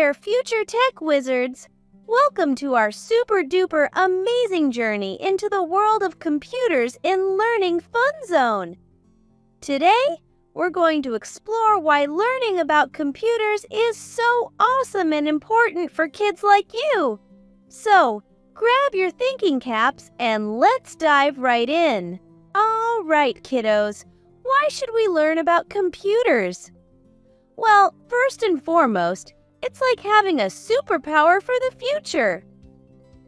there, future tech wizards! Welcome to our super duper amazing journey into the world of computers in Learning Fun Zone. Today, we're going to explore why learning about computers is so awesome and important for kids like you. So, grab your thinking caps and let's dive right in. All right, kiddos, why should we learn about computers? Well, first and foremost, it's like having a superpower for the future.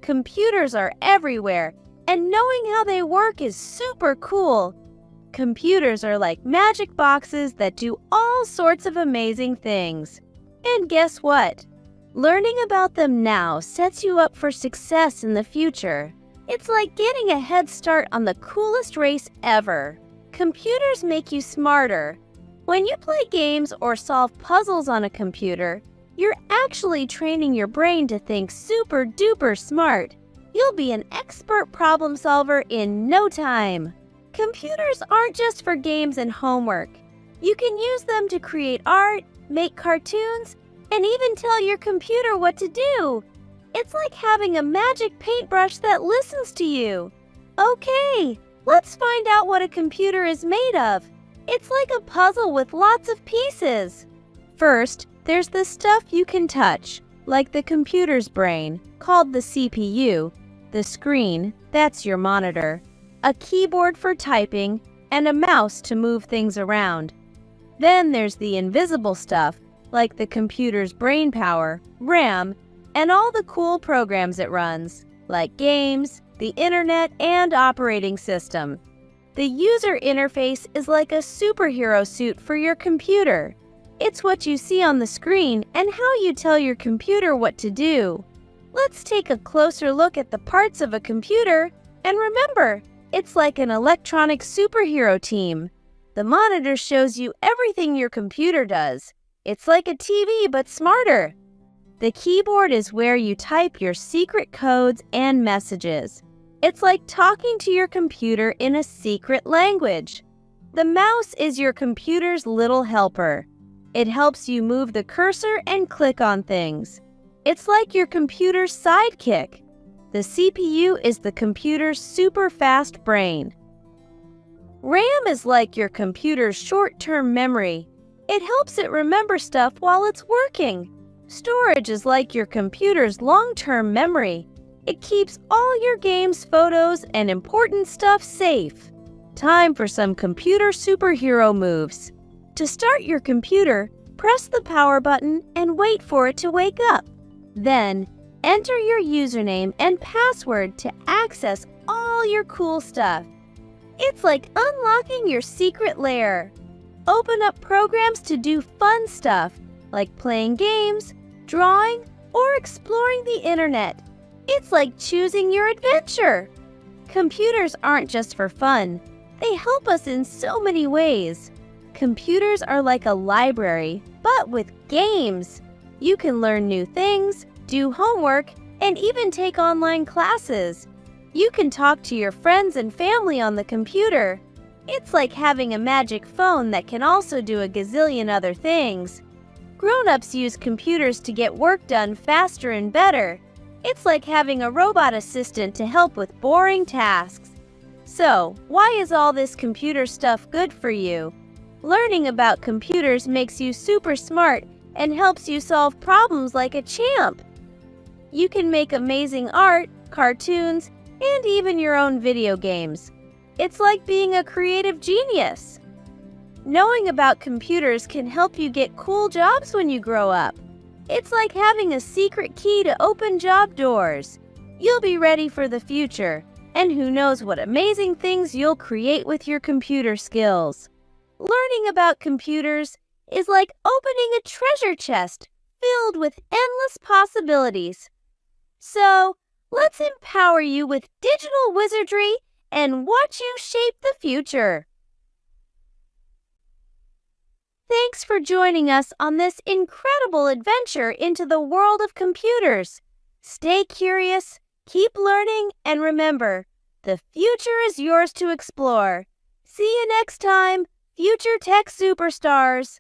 Computers are everywhere, and knowing how they work is super cool. Computers are like magic boxes that do all sorts of amazing things. And guess what? Learning about them now sets you up for success in the future. It's like getting a head start on the coolest race ever. Computers make you smarter. When you play games or solve puzzles on a computer, you're actually training your brain to think super duper smart. You'll be an expert problem solver in no time. Computers aren't just for games and homework. You can use them to create art, make cartoons, and even tell your computer what to do. It's like having a magic paintbrush that listens to you. Okay, let's find out what a computer is made of. It's like a puzzle with lots of pieces. First, there's the stuff you can touch, like the computer's brain, called the CPU, the screen, that's your monitor, a keyboard for typing, and a mouse to move things around. Then there's the invisible stuff, like the computer's brain power, RAM, and all the cool programs it runs, like games, the internet, and operating system. The user interface is like a superhero suit for your computer. It's what you see on the screen and how you tell your computer what to do. Let's take a closer look at the parts of a computer, and remember, it's like an electronic superhero team. The monitor shows you everything your computer does. It's like a TV but smarter. The keyboard is where you type your secret codes and messages. It's like talking to your computer in a secret language. The mouse is your computer's little helper. It helps you move the cursor and click on things. It's like your computer's sidekick. The CPU is the computer's super fast brain. RAM is like your computer's short-term memory. It helps it remember stuff while it's working. Storage is like your computer's long-term memory. It keeps all your games, photos, and important stuff safe. Time for some computer superhero moves. To start your computer, press the power button and wait for it to wake up. Then, enter your username and password to access all your cool stuff. It's like unlocking your secret lair. Open up programs to do fun stuff, like playing games, drawing, or exploring the internet. It's like choosing your adventure. Computers aren't just for fun. They help us in so many ways. Computers are like a library, but with games. You can learn new things, do homework, and even take online classes. You can talk to your friends and family on the computer. It's like having a magic phone that can also do a gazillion other things. Grown-ups use computers to get work done faster and better. It's like having a robot assistant to help with boring tasks. So, why is all this computer stuff good for you? Learning about computers makes you super smart and helps you solve problems like a champ. You can make amazing art, cartoons, and even your own video games. It's like being a creative genius. Knowing about computers can help you get cool jobs when you grow up. It's like having a secret key to open job doors. You'll be ready for the future, and who knows what amazing things you'll create with your computer skills. Learning about computers is like opening a treasure chest filled with endless possibilities. So, let's empower you with digital wizardry and watch you shape the future. Thanks for joining us on this incredible adventure into the world of computers. Stay curious, keep learning, and remember, the future is yours to explore. See you next time, future tech superstars.